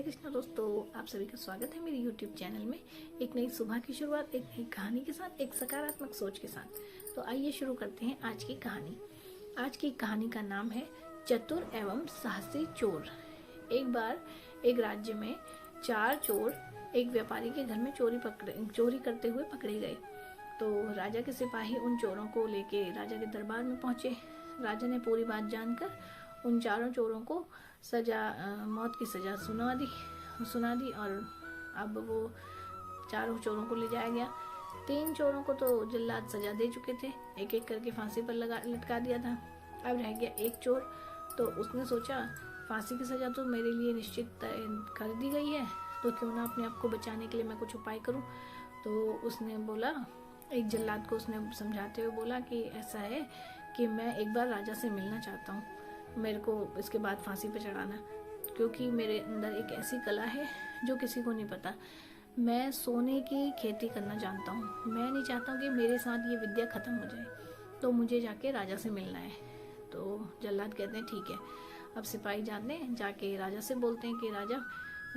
कृष्णा दोस्तों, आप सभी का स्वागत है मेरे YouTube चैनल में। एक नई सुबह की शुरुआत, एक नई कहानी के साथ, एक सकारात्मक सोच के साथ। तो आइए शुरू करते हैं आज की कहानी। आज की कहानी का नाम है चतुर एवं साहसी चोर। एक बार एक राज्य में 4 चोर एक व्यापारी के घर में चोरी करते हुए पकड़े गए। तो राजा के सिपाही उन चोरों को लेके राजा के दरबार में पहुंचे। राजा ने पूरी बात जानकर उन चारों चोरों को मौत की सजा सुना दी और अब वो चारों चोरों को ले जाया गया। 3 चोरों को तो जल्लाद सजा दे चुके थे, एक एक करके फांसी पर लटका दिया था। अब रह गया एक चोर। तो उसने सोचा फांसी की सजा तो मेरे लिए निश्चित कर दी गई है, तो क्यों ना अपने आप को बचाने के लिए मैं कुछ उपाय करूं। तो उसने बोला, एक जल्लाद को उसने समझाते हुए बोला कि ऐसा है कि मैं एक बार राजा से मिलना चाहता हूँ, मेरे को इसके बाद फांसी पे चढ़ाना, क्योंकि मेरे अंदर एक ऐसी कला है जो किसी को नहीं पता। मैं सोने की खेती करना जानता हूँ। मैं नहीं चाहता हूँ कि मेरे साथ ये विद्या खत्म हो जाए, तो मुझे जाके राजा से मिलना है। तो जल्लाद कहते हैं ठीक है। अब सिपाही जाके राजा से बोलते हैं कि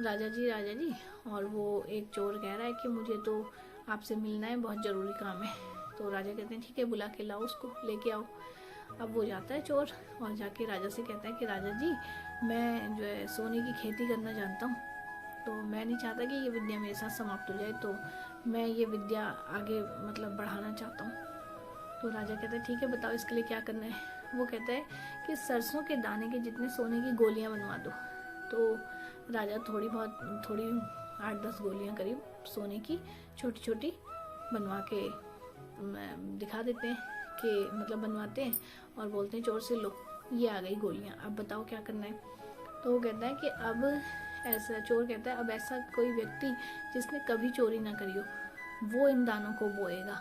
राजा जी, और वो एक चोर कह रहा है कि मुझे तो आपसे मिलना है, बहुत ज़रूरी काम है। तो राजा कहते हैं ठीक है, बुला के लाओ, उसको लेके आओ। अब वो जाता है चोर और जाके राजा से कहता है कि राजा जी, मैं जो है सोने की खेती करना जानता हूँ, तो मैं नहीं चाहता कि ये विद्या मेरे साथ समाप्त हो जाए, तो मैं ये विद्या आगे बढ़ाना चाहता हूँ। तो राजा कहता है ठीक है, बताओ इसके लिए क्या करना है। वो कहता है कि सरसों के दाने के जितने सोने की गोलियाँ बनवा दो। तो राजा थोड़ी 8-10 गोलियाँ करीब सोने की छोटी छोटी बनवा के दिखा देते हैं कि बनवाते हैं और बोलते हैं चोर से, लो ये आ गई गोलियां, अब बताओ क्या करना है। तो वो कहता है कि चोर कहता है अब ऐसा कोई व्यक्ति जिसने कभी चोरी ना करी हो, वो इन दानों को बोएगा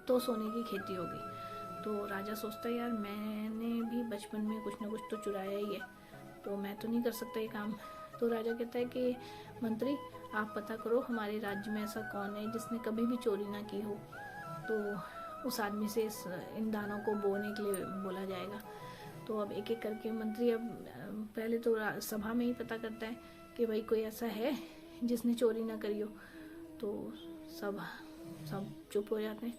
तो सोने की खेती होगी। तो राजा सोचता है यार, मैंने भी बचपन में कुछ ना कुछ तो चुराया ही है, तो मैं तो नहीं कर सकता ये काम। तो राजा कहता है कि मंत्री, आप पता करो हमारे राज्य में ऐसा कौन है जिसने कभी भी चोरी ना की हो, तो उस आदमी से इन दानों को बोने के लिए बोला जाएगा। तो अब एक एक करके मंत्री अब पहले तो सभा में ही पता करता है कि भाई कोई ऐसा है जिसने चोरी ना करी हो। तो सब चुप हो जाते हैं।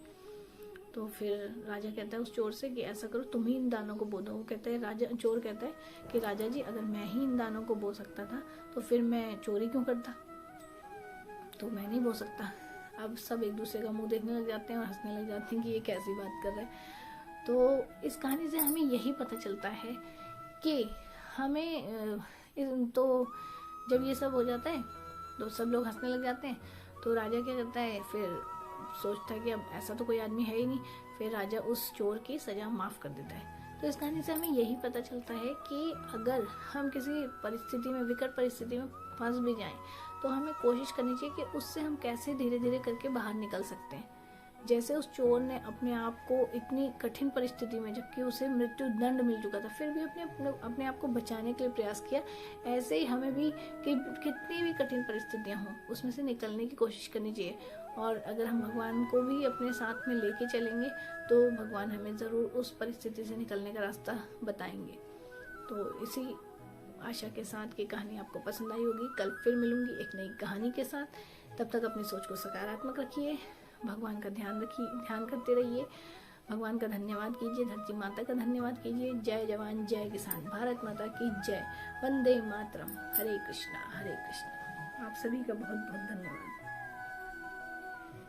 तो फिर राजा कहता है उस चोर से कि ऐसा करो, तुम ही इन दानों को बो दो। वो कहता है चोर कहता है कि राजा जी, अगर मैं ही इन दानों को बो सकता था तो फिर मैं चोरी क्यों करता, तो मैं नहीं बो सकता। अब सब एक दूसरे का मुंह देखने लग जाते हैं और हंसने लग जाते हैं कि ये कैसी बात कर रहे हैं। तो इस कहानी से हमें यही पता चलता है कि हमें तो जब ये सब हो जाता है तो सब लोग हंसने लग जाते हैं। तो राजा क्या करता है, फिर सोचता है कि अब ऐसा तो कोई आदमी है ही नहीं, फिर राजा उस चोर की सजा माफ़ कर देता है। तो इस कहानी से हमें यही पता चलता है कि अगर हम किसी परिस्थिति में, विकट परिस्थिति में फंस भी जाएं, तो हमें कोशिश करनी चाहिए कि उससे हम कैसे धीरे धीरे करके बाहर निकल सकते हैं। जैसे उस चोर ने अपने आप को इतनी कठिन परिस्थिति में, जबकि उसे मृत्यु दंड मिल चुका था, फिर भी अपने आप को बचाने के लिए प्रयास किया, ऐसे ही हमें भी कि कितनी भी कठिन परिस्थितियां हों उसमें से निकलने की कोशिश करनी चाहिए। और अगर हम भगवान को भी अपने साथ में लेके चलेंगे तो भगवान हमें ज़रूर उस परिस्थिति से निकलने का रास्ता बताएंगे। तो इसी आशा के साथ कि कहानी आपको पसंद आई होगी। कल फिर मिलूंगी एक नई कहानी के साथ। तब तक अपनी सोच को सकारात्मक रखिए, भगवान का ध्यान करते रहिए, भगवान का धन्यवाद कीजिए, धरती माता का धन्यवाद कीजिए। जय जवान जय किसान, भारत माता की जय, वंदे मातरम। हरे कृष्णा हरे कृष्णा। आप सभी का बहुत बहुत धन्यवाद।